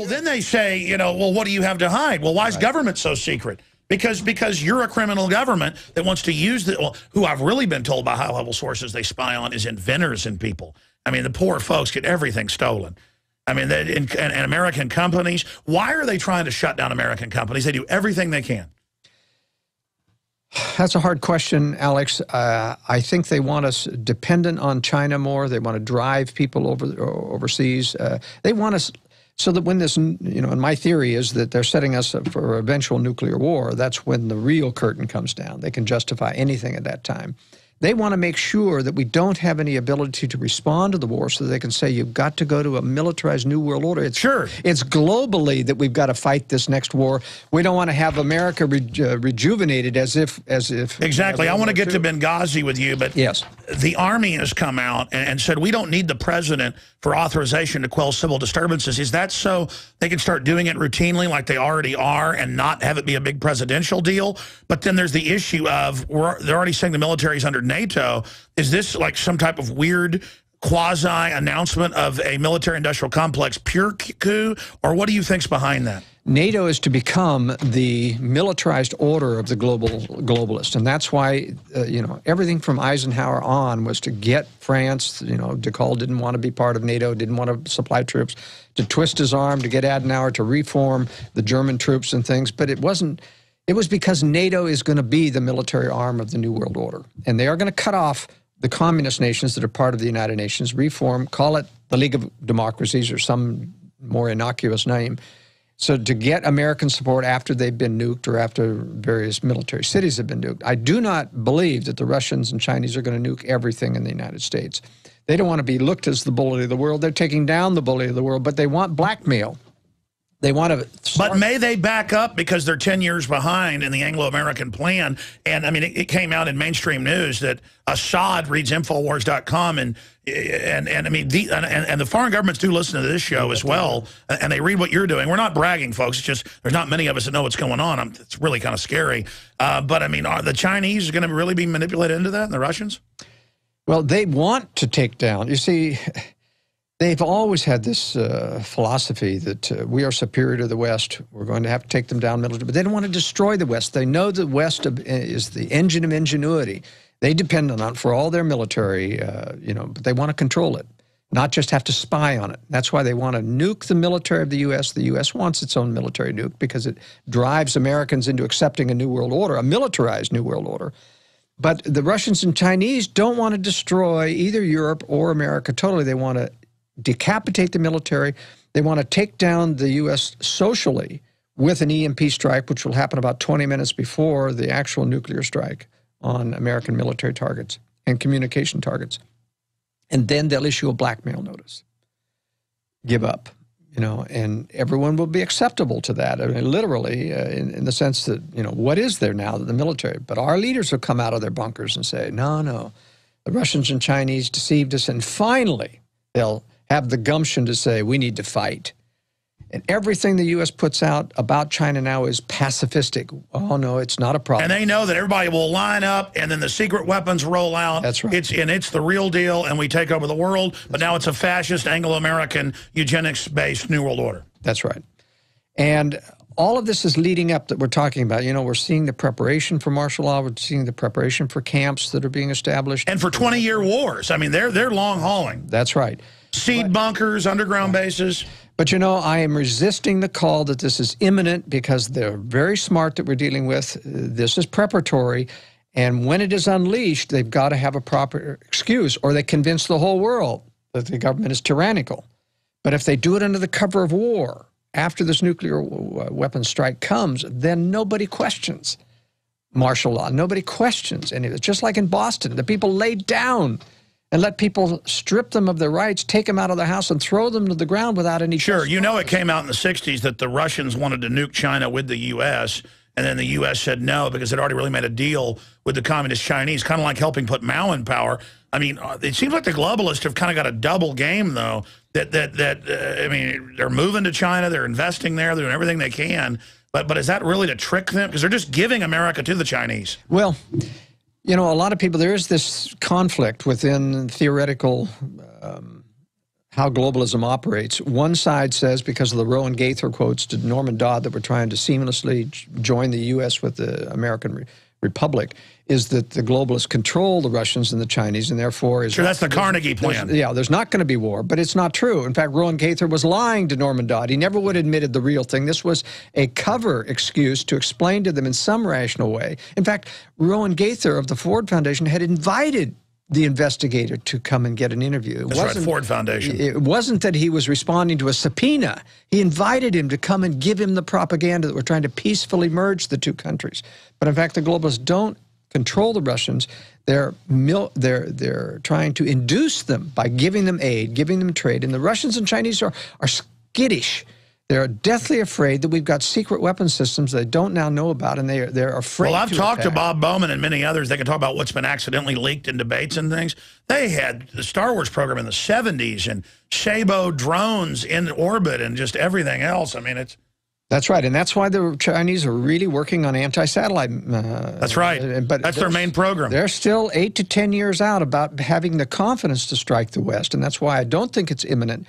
Well, then they say, you know, well, what do you have to hide? Well, why is government so secret? Because you're a criminal government that wants to use the, well, who I've really been told by high-level sources they spy on is inventors and people. I mean, the poor folks get everything stolen. I mean, and American companies, why are they trying to shut down American companies? They do everything they can. That's a hard question, Alex. I think they want us dependent on China more. They want to drive people overseas. They want us so that when this, you know, and my theory is that they're setting us up for eventual nuclear war. That's when the real curtain comes down. They can justify anything at that time. They want to make sure that we don't have any ability to respond to the war so they can say, you've got to go to a militarized new world order. It's globally that we've got to fight this next war. We don't want to have America rejuvenated as if. Exactly. I want to get to Benghazi with you, but yes, the Army has come out and said, we don't need the president for authorization to quell civil disturbances. Is that so they can start doing it routinely like they already are and not have it be a big presidential deal? But then there's the issue of, they're already saying the military's under NATO. Is this like some type of weird quasi-announcement of a military-industrial complex pure coup? Or what do you think's behind that? NATO is to become the militarized order of the globalist, and that's why you know, everything from Eisenhower on was to get France. You know, de Gaulle didn't want to be part of NATO, didn't want to supply troops, to twist his arm to get Adenauer to reform the German troops and things. But it wasn't. It was because NATO is going to be the military arm of the New World Order, and they are going to cut off the communist nations that are part of the United Nations, reform, call it the League of Democracies or some more innocuous name. So to get American support after they've been nuked or after various military cities have been nuked. I do not believe that the Russians and Chinese are going to nuke everything in the United States. They don't want to be looked as the bully of the world. They're taking down the bully of the world, but they want blackmail. They want to But may they back up because they're 10 years behind in the Anglo-American plan? And, I mean, it came out in mainstream news that Assad reads Infowars.com, and I mean, the foreign governments do listen to this show as well, and they read what you're doing. We're not bragging, folks. It's just there's not many of us that know what's going on. It's really kind of scary. But, I mean, are the Chinese going to really be manipulated into that, and the Russians? Well, they want to take down. You see, they've always had this philosophy that we are superior to the West. We're going to have to take them down militarily. But they don't want to destroy the West. They know the West is the engine of ingenuity. They depend on it for all their military, you know, but they want to control it, not just have to spy on it. That's why they want to nuke the military of the U.S. The U.S. wants its own military nuke because it drives Americans into accepting a new world order, a militarized new world order. But the Russians and Chinese don't want to destroy either Europe or America totally. They want to decapitate the military. They want to take down the U.S. socially with an EMP strike, which will happen about 20 minutes before the actual nuclear strike on American military targets and communication targets. And then they'll issue a blackmail notice. Give up, you know, and everyone will be acceptable to that. I mean, literally, in the sense that, you know, what is there now that the military? But our leaders will come out of their bunkers and say, no, no, the Russians and Chinese deceived us, and finally they'll have the gumption to say, we need to fight. And everything the U.S. puts out about China now is pacifistic. Oh, no, it's not a problem. And they know that everybody will line up, and then the secret weapons roll out. That's right. It's the real deal, and we take over the world. But now it's a fascist, Anglo-American, eugenics-based New World Order. That's right. And all of this is leading up that we're talking about. You know, we're seeing the preparation for martial law. We're seeing the preparation for camps that are being established. And for 20-year wars. I mean, they're long-hauling. That's right. Seed bunkers, underground bases. But, you know, I am resisting the call that this is imminent because they're very smart that we're dealing with. This is preparatory. And when it is unleashed, they've got to have a proper excuse, or they convince the whole world that the government is tyrannical. But if they do it under the cover of war, after this nuclear weapons strike comes, then nobody questions martial law. Nobody questions any of it. Just like in Boston, the people laid down and let people strip them of their rights, take them out of their house, and throw them to the ground without any... Sure, you know it came out in the 60s that the Russians wanted to nuke China with the U.S., and then the U.S. said no because it already really made a deal with the communist Chinese, kind of like helping put Mao in power. I mean, it seems like the globalists have kind of got a double game, though, I mean, they're moving to China, they're investing there, they're doing everything they can, but is that really to trick them? Because they're just giving America to the Chinese. Well, you know, a lot of people, there is this conflict within theoretical how globalism operates. One side says, because of the Rowan Gaither quotes to Norman Dodd that we're trying to seamlessly join the U.S. with the American Republic, is that the globalists control the Russians and the Chinese, and therefore is... Sure, that's the Carnegie plan. There's not going to be war, but it's not true. In fact, Rowan Gaither was lying to Norman Dodd. He never would have admitted the real thing. This was a cover excuse to explain to them in some rational way. In fact, Rowan Gaither of the Ford Foundation had invited the investigator to come and get an interview. That's right, Ford Foundation. It wasn't that he was responding to a subpoena. He invited him to come and give him the propaganda that we're trying to peacefully merge the two countries. But in fact, the globalists don't control the Russians. They're trying to induce them by giving them aid, giving them trade. And the Russians and Chinese are skittish. They're deathly afraid that we've got secret weapon systems they don't now know about, and they're afraid. Well, I've talked to Bob Bowman and many others. They can talk about what's been accidentally leaked in debates and things. They had the Star Wars program in the 70s and Shabo drones in orbit and just everything else. I mean, it's... That's right, and that's why the Chinese are really working on anti-satellite. That's right, but that's their main program. They're still 8 to 10 years out about having the confidence to strike the West, and that's why I don't think it's imminent.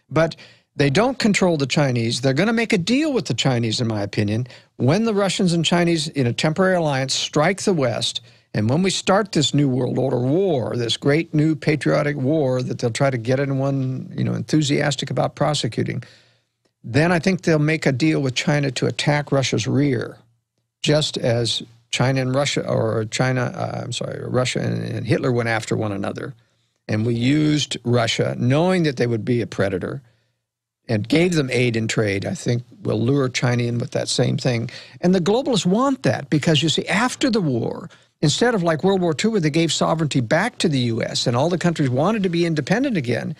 But they don't control the Chinese. They're going to make a deal with the Chinese, in my opinion, when the Russians and Chinese, in a temporary alliance, strike the West. And when we start this new world order war, this great new patriotic war that they'll try to get anyone, enthusiastic about prosecuting, then I think they'll make a deal with China to attack Russia's rear, just as China and Russia, or Russia and Hitler went after one another. And we used Russia, knowing that they would be a predator, and gave them aid and trade. I think we'll lure China in with that same thing. And the globalists want that because, you see, after the war, instead of like World War II where they gave sovereignty back to the U.S. and all the countries wanted to be independent again,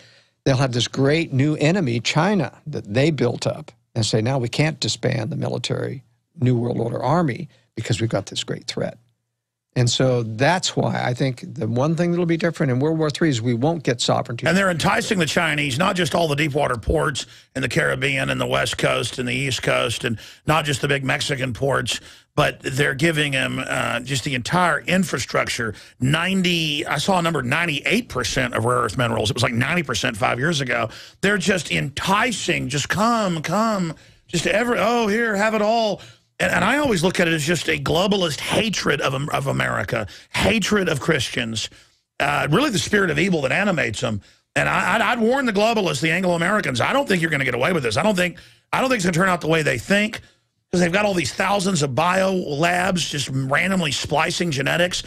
they'll have this great new enemy, China, that they built up and say, now we can't disband the military New World Order army because we've got this great threat. And so that's why I think the one thing that'll be different in World War III is we won't get sovereignty. And they're enticing the Chinese, not just all the deep water ports in the Caribbean and the West Coast and the East Coast, and not just the big Mexican ports, but they're giving them just the entire infrastructure. I saw a number, 98% of rare earth minerals. It was like 90% 5 years ago. They're just enticing, just come, just here, have it all. And I always look at it as just a globalist hatred of America, hatred of Christians, really the spirit of evil that animates them. And I'd warn the globalists, the Anglo-Americans, I don't think you're going to get away with this. I don't think it's going to turn out the way they think, because they've got all these thousands of bio labs just randomly splicing genetics.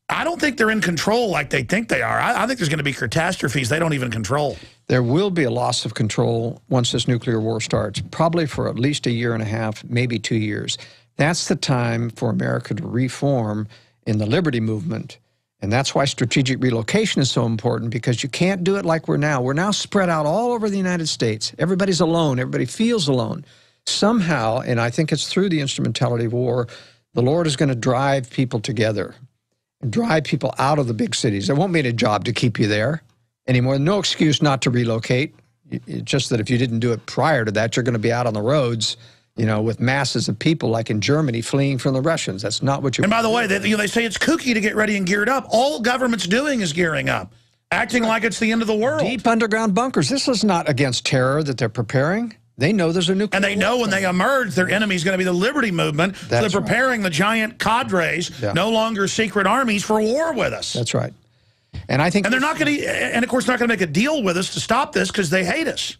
I don't think they're in control like they think they are. I think there's going to be catastrophes they don't even control. There will be a loss of control once this nuclear war starts, probably for at least 1.5 years, maybe 2 years. That's the time for America to reform in the liberty movement. And that's why strategic relocation is so important, because you can't do it like we're now. We're now spread out all over the United States. Everybody's alone. Everybody feels alone. Somehow, and I think it's through the instrumentality of war, the Lord is going to drive people together and drive people out of the big cities. There won't be any job to keep you there anymore. No excuse not to relocate. It's just that if you didn't do it prior to that, you're going to be out on the roads, with masses of people like in Germany fleeing from the Russians. That's not what you're... And by the way, they say it's kooky to get ready and geared up. All government's doing is gearing up, acting like it's the end of the world. Deep underground bunkers. This is not against terror that they're preparing. They know there's a nuclear And they know when they emerge, their enemy is going to be the liberty movement. So they're preparing the giant cadres, no longer secret armies, for war with us. That's right. And I think... And they're not going to... And, of course, they're not going to make a deal with us to stop this because they hate us.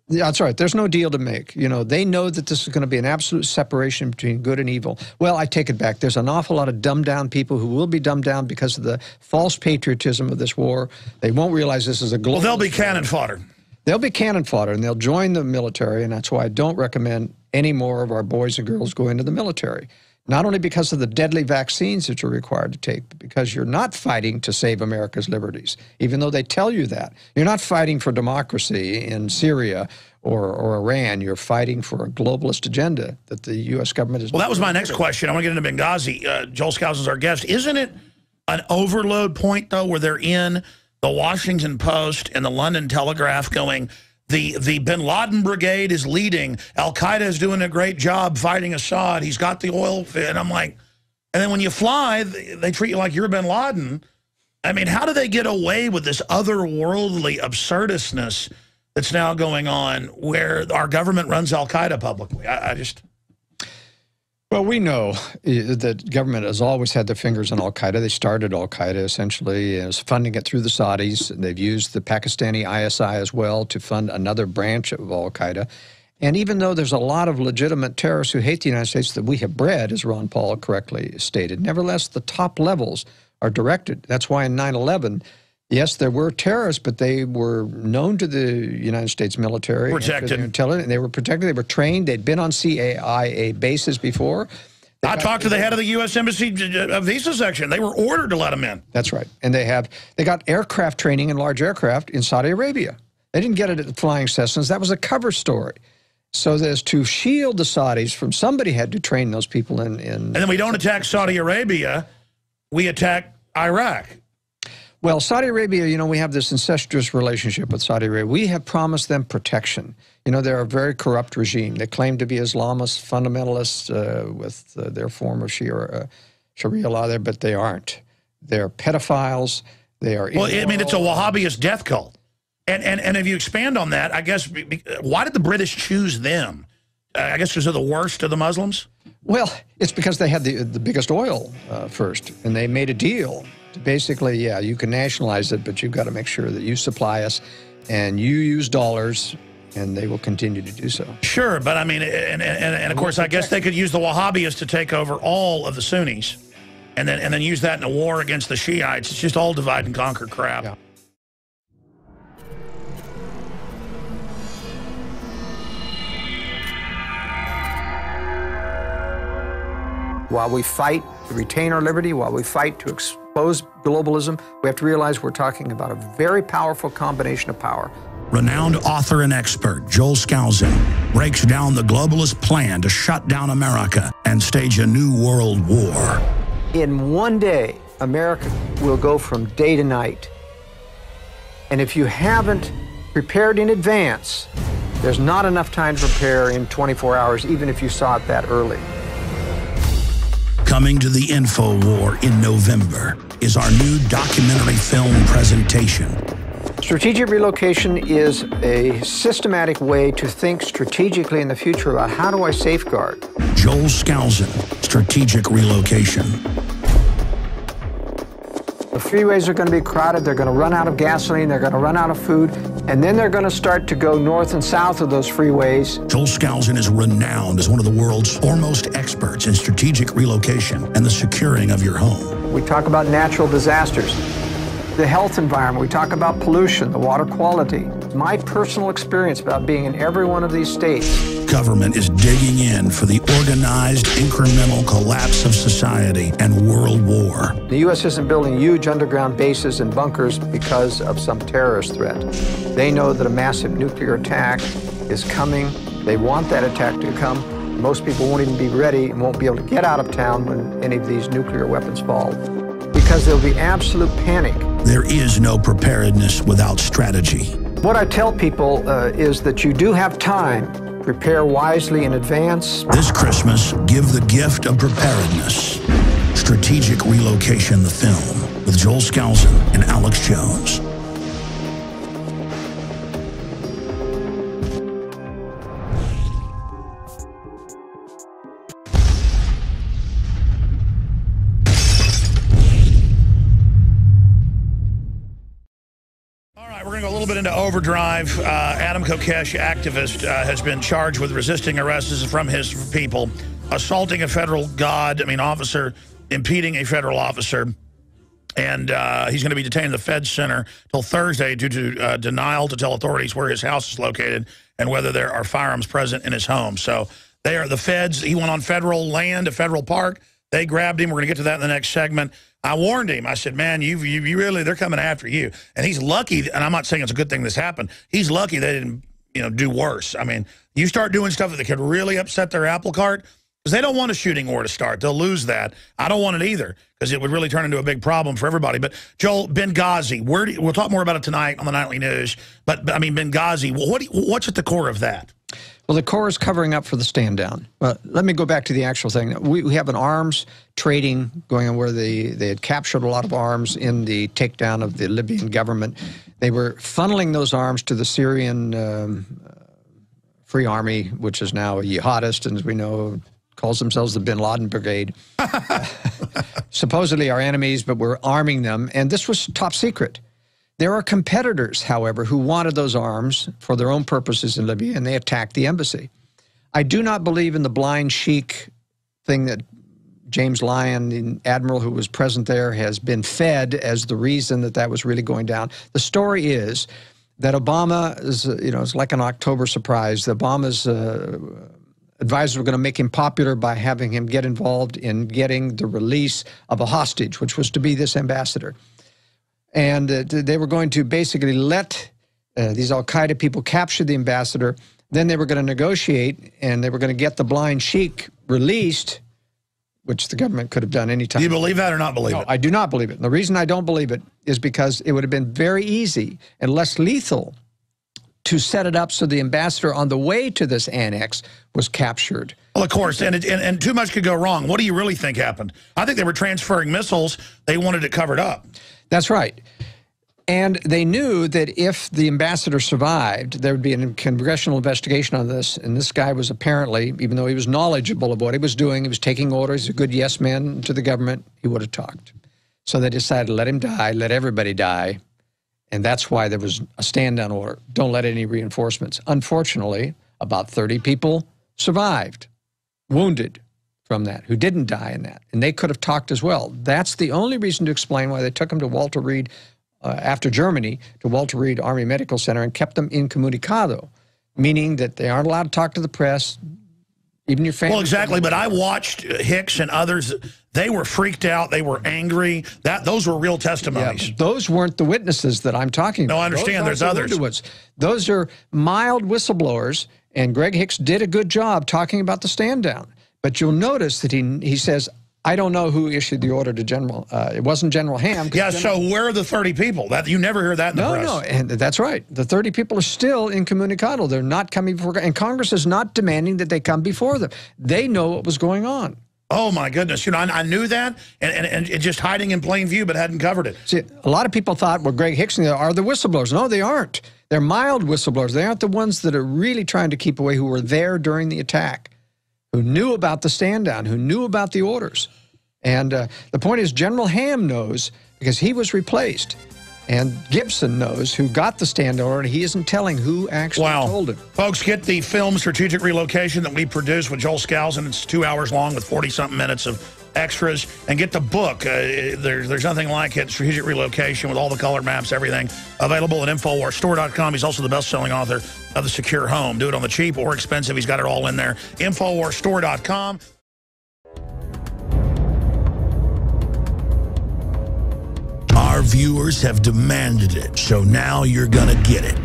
Yeah, that's right. There's no deal to make. They know that this is going to be an absolute separation between good and evil. Well, I take it back. There's an awful lot of dumbed-down people who will be dumbed down because of the false patriotism of this war. They won't realize this is a global... Well, they'll be cannon fodder. They'll be cannon fodder, and they'll join the military, and that's why I don't recommend any more of our boys and girls go into the military. Not only because of the deadly vaccines that you're required to take, but because you're not fighting to save America's liberties, even though they tell you that. You're not fighting for democracy in Syria or Iran. You're fighting for a globalist agenda that the U.S. government is... Well, that was my next question. I want to get into Benghazi. Joel Scousan is our guest. Isn't it an overload point, though, where they're in the Washington Post and the London Telegraph going, the bin Laden brigade is leading, Al-Qaeda is doing a great job fighting Assad, he's got the oil fit, and I'm like, and then when you fly, they treat you like you're bin Laden, I mean, how do they get away with this otherworldly absurdistness that's now going on where our government runs al-Qaeda publicly? I just... Well, we know that government has always had their fingers on al-Qaeda. They started al-Qaeda essentially as funding it through the Saudis. They've used the Pakistani ISI as well to fund another branch of al-Qaeda. And even though there's a lot of legitimate terrorists who hate the United States that we have bred, as Ron Paul correctly stated, nevertheless, the top levels are directed. That's why in 9/11, yes, there were terrorists, but they were known to the United States military. Protected. And they were protected. They were trained. They'd been on CIA bases before. I talked to the head of the U.S. Embassy visa section. They were ordered to let them in. That's right. And they got aircraft training in large aircraft in Saudi Arabia. They didn't get it at the flying Cessnas. That was a cover story. So as to shield the Saudis from somebody had to train those people in. And then we don't attack Saudi Arabia. We attack Iraq. Well, Saudi Arabia, you know, we have this incestuous relationship with Saudi Arabia. We have promised them protection. You know, they're a very corrupt regime. They claim to be Islamist fundamentalists with their form of Sharia law there, but they aren't. They're pedophiles. They are immoral. Well, I mean, it's a Wahhabist death cult. And if you expand on that, I guess, why did the British choose them? I guess because they're the worst of the Muslims? Well, it's because they had the biggest oil first, and they made a deal. Basically, yeah, you can nationalize it, but you've got to make sure that you supply us and you use dollars, and they will continue to do so. Sure, but I mean, and of course, I guess they could use the Wahhabis to take over all of the Sunnis and then use that in a war against the Shiites. It's just all divide and conquer crap. Yeah. While we fight to retain our liberty, while we fight to expose globalism, we have to realize we're talking about a very powerful combination of power. Renowned author and expert Joel Scousan breaks down the globalist plan to shut down America and stage a new world war. In one day, America will go from day to night. And if you haven't prepared in advance, there's not enough time to prepare in 24 hours, even if you saw it that early. Coming to the InfoWar in November is our new documentary film presentation. Strategic relocation is a systematic way to think strategically in the future about how do I safeguard. Joel Scousan, Strategic Relocation. The freeways are going to be crowded, they're going to run out of gasoline, they're going to run out of food, and then they're going to start to go north and south of those freeways. Joel Scousan is renowned as one of the world's foremost experts in strategic relocation and the securing of your home. We talk about natural disasters, the health environment, we talk about pollution, the water quality. My personal experience about being in every one of these states. Government is digging in for the organized, incremental collapse of society and world war. The U.S. isn't building huge underground bases and bunkers because of some terrorist threat. They know that a massive nuclear attack is coming. They want that attack to come. Most people won't even be ready and won't be able to get out of town when any of these nuclear weapons fall, because there'll be absolute panic. There is no preparedness without strategy. What I tell people is that you do have time. Prepare wisely in advance. This Christmas, give the gift of preparedness. Strategic Relocation, the film, with Joel Scousan and Alex Jones. We're going to go a little bit into overdrive. Adam Kokesh, activist, has been charged with resisting arrest. This is from his people. Assaulting a federal officer, impeding a federal officer. And he's going to be detained in the Fed Center till Thursday due to denial to tell authorities where his house is located and whether there are firearms present in his home. So they are the feds. He went on federal land, a federal park. They grabbed him. We're going to get to that in the next segment. I warned him. I said, man, you really, they're coming after you. And he's lucky, and I'm not saying it's a good thing this happened. He's lucky they didn't, do worse. I mean, you start doing stuff that could really upset their apple cart, because they don't want a shooting war to start. They'll lose that. I don't want it either, because it would really turn into a big problem for everybody. But, Joel, Benghazi, we'll talk more about it tonight on the Nightly News. But I mean, Benghazi, what's at the core of that? Well, the Corps is covering up for the stand down. Well, let me go back to the actual thing. We have an arms trading going on where they had captured a lot of arms in the takedown of the Libyan government. They were funneling those arms to the Syrian Free Army, which is now a jihadist, and as we know, calls themselves the Bin Laden Brigade. Supposedly our enemies, but we're arming them, and this was top secret. There are competitors, however, who wanted those arms for their own purposes in Libya, and they attacked the embassy. I do not believe in the blind sheik thing that James Lyon, the admiral who was present there, has been fed as the reason that that was really going down. The story is that Obama is, it's like an October surprise. Obama's advisors were going to make him popular by having him get involved in getting the release of a hostage, which was to be this ambassador. And they were going to basically let these al-Qaeda people capture the ambassador. Then they were going to negotiate, and they were going to get the blind sheik released, which the government could have done any time. Do you believe that or not believe it? I do not believe it. And the reason I don't believe it is because it would have been very easy and less lethal to set it up so the ambassador on the way to this annex was captured. Well, of course, and too much could go wrong. What do you really think happened? I think they were transferring missiles. They wanted it covered up. That's right. And they knew that if the ambassador survived, there would be a congressional investigation on this. And this guy was apparently, even though he was knowledgeable of what he was doing, he was taking orders, a good yes man to the government, he would have talked. So they decided to let him die, let everybody die. And that's why there was a stand-down order. Don't let any reinforcements. Unfortunately, about 30 people survived, wounded from that, who didn't die in that. And they could have talked as well. That's the only reason to explain why they took him to Walter Reed, after Germany, to Walter Reed Army Medical Center and kept them incommunicado, meaning that they aren't allowed to talk to the press, even your family. Well, exactly, but I watched Hicks and others. They were freaked out. They were angry. Those were real testimonies. Yeah, those weren't the witnesses that I'm talking about. No, I understand. There's others. Those are mild whistleblowers, and Greg Hicks did a good job talking about the stand down. But you'll notice that he says, I don't know who issued the order to General. It wasn't General Ham. Yeah, so where are the 30 people? You never hear that in the press. No, and that's right. The 30 people are still incommunicado. They're not coming before, and Congress is not demanding that they come before them. They know what was going on. Oh, my goodness. I knew that, and just hiding in plain view, but hadn't covered it. See, a lot of people thought, well, Greg Hicks are the whistleblowers. No, they aren't. They're mild whistleblowers. They aren't the ones that are really trying to keep away, who were there during the attack, who knew about the stand down, who knew about the orders. And the point is, General Ham knows because he was replaced. And Gibson knows who got the stand order, and he isn't telling who actually told him. Folks, get the film Strategic Relocation that we produced with Joel Scousan. It's 2 hours long with 40-something minutes of extras. And get the book. There's nothing like it, Strategic Relocation, with all the color maps, everything. Available at InfoWarsStore.com. He's also the best-selling author of The Secure Home. Do it on the cheap or expensive. He's got it all in there. InfoWarsStore.com. Our viewers have demanded it, so now you're gonna get it.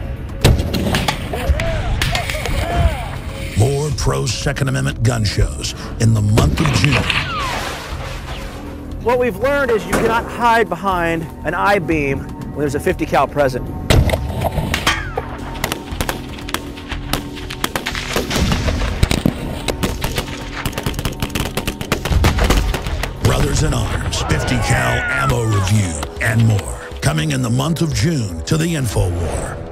More pro-Second Amendment gun shows in the month of June. What we've learned is you cannot hide behind an I-beam when there's a 50 cal present. Brothers in Arms, 50 cal ammo review, and more. Coming in the month of June to the InfoWar.